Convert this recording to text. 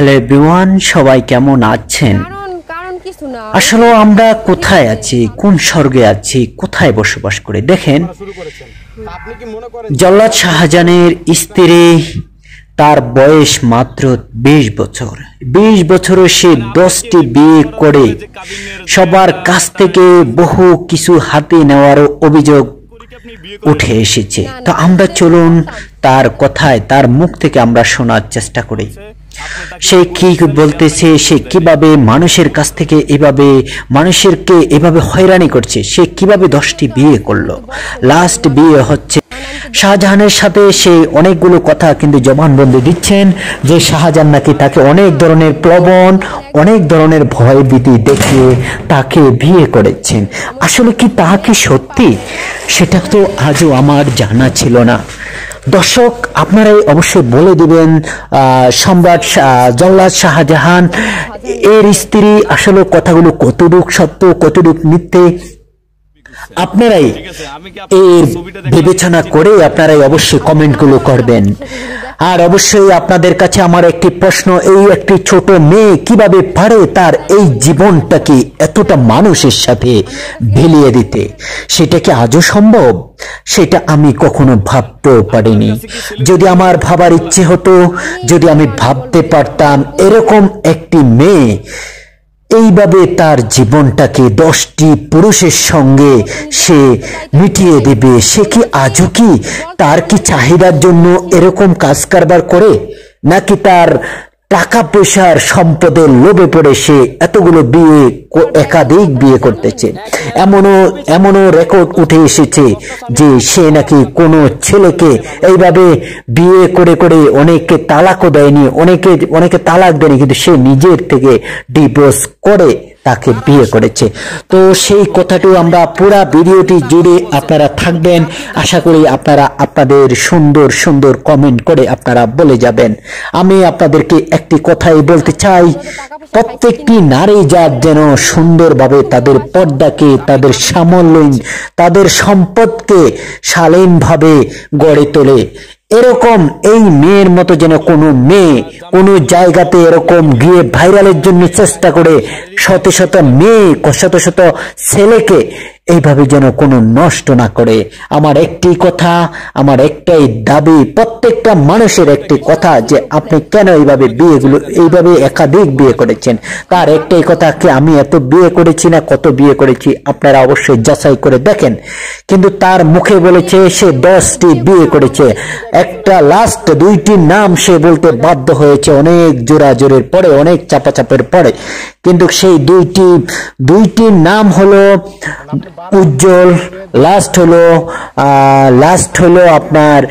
Hello everyone, সবাই কেমন আছেন? আসলে আমরা কোথায় আছি, কোন স্বর্গে আছি, কোথায় বসবাস করে দেখেন। জল্লাদ শাহজাহানের স্ত্রী, তার বয়স মাত্র 20 বছর। 20 বছরে সে 10টি বিয়ে করে সবার কাছ থেকে বহু কিছু হাতে নেওয়ার অভিযোগ উঠে এসেছে। তো আমরা চলুন তার কথায়, তার মুখ থেকে আমরা শোনার চেষ্টা করি। সে কি বলতেছে, সে কিভাবে মানুষের কাছ থেকে মানুষেরকে এভাবে হয়রানি করছে, সে কিভাবে 10টি বিয়ে করলো। লাস্ট বিয়ে হচ্ছে শাহজাহানের সাথে। সে অনেকগুলো কথা কিন্তু জবানবন্দি দিচ্ছেন যে শাহজাহান নাকি তাকে অনেক ধরনের প্রলোভন, অনেক ধরনের ভয় ভীতি দেখিয়ে তাকে বিয়ে করেছেন। আসলে কি তা কি সত্যি? সেটা তো আজও আমার জানা ছিল না। দর্শক, আপনারাই অবশ্যই বলে দিবেন সম্রাট জল্লাদ শাহজাহান এর স্ত্রী আসলে কথাগুলো কতটুক সত্য, কতটুক মিথ্যে, আপনারাই এর বিবেচনা করে আপনারাই অবশ্যই কমেন্টগুলো করবেন। আর অবশ্যই আপনাদের কাছে আমার একটি প্রশ্ন, এই একটি ছোট মেয়ে কিভাবে পারে তার এই জীবনটাকে এতটা মানুষের সাথে বিলিয়ে দিতে? সেটা কি আজও সম্ভব? সেটা আমি কখনো ভাবতেও পারিনি। যদি আমার ভাবার ইচ্ছে হতো, যদি আমি ভাবতে পারতাম এরকম একটি মেয়ে এইভাবে তার জীবনটাকে 10টি পুরুষের সঙ্গে সে মিটিয়ে দেবে, সে কি আজও কি তার কি চাহিদার জন্য এরকম কাজ কারবার করে, নাকি তার টাকা পয়সার সম্পদের লোভে পড়ে সে এতগুলো বিয়ে, একাধিক বিয়ে করতেছে? এমনও রেকর্ড উঠে এসেছে যে সে নাকি কোনো ছেলেকে এইভাবে বিয়ে করে করে অনেককে তালাকও দেয়নি, অনেকে তালাক দেয়নি, কিন্তু সে নিজের থেকে ডিভোর্স করে তাকে বিয়ে করেছে। তো সেই কথাটিও আমরা পুরা ভিডিওটি জুড়ে আপনারা থাকবেন। আশা করি আপনারা আপনাদের সুন্দর সুন্দর কমেন্ট করে আপনারা বলে যাবেন। আমি আপনাদেরকে একটি কথাই বলতে চাই, প্রত্যেকটি নারী জাত যেন সুন্দরভাবে তাদের পর্দাকে, তাদের সামল্যহীন, তাদের সম্পদকে শালীনভাবে গড়ে তোলে। এরকম এই মেয়ের মতো যেন কোনো মেয়ে কোনো জায়গাতে এরকম গিয়ে ভাইরালের জন্য চেষ্টা করে শত শত মেয়ে, শত শত ছেলেকে এইভাবে যেন কোনো নষ্ট না করে। আমার একটি কথা, আমার একটাই দাবি, প্রত্যেকটা মানুষের একটি কথা, যে আপনি কেন এইভাবে বিয়েগুলো, এইভাবে একাধিক বিয়ে করেছেন। তার একটাই কথা, কি আমি এত বিয়ে করেছি না কত বিয়ে করেছি, আপনারা অবশ্যই যাচাই করে দেখেন। কিন্তু তার মুখে বলেছে সে 10টি বিয়ে করেছে। একটা লাস্ট 2টির নাম সে বলতে বাধ্য হয়েছে অনেক জোরাজোরের পরে, অনেক চাপাচাপের পরে। কিন্তু সেই দুইটির নাম হলো উজ্জ্বল, লাস্ট হলো আপনার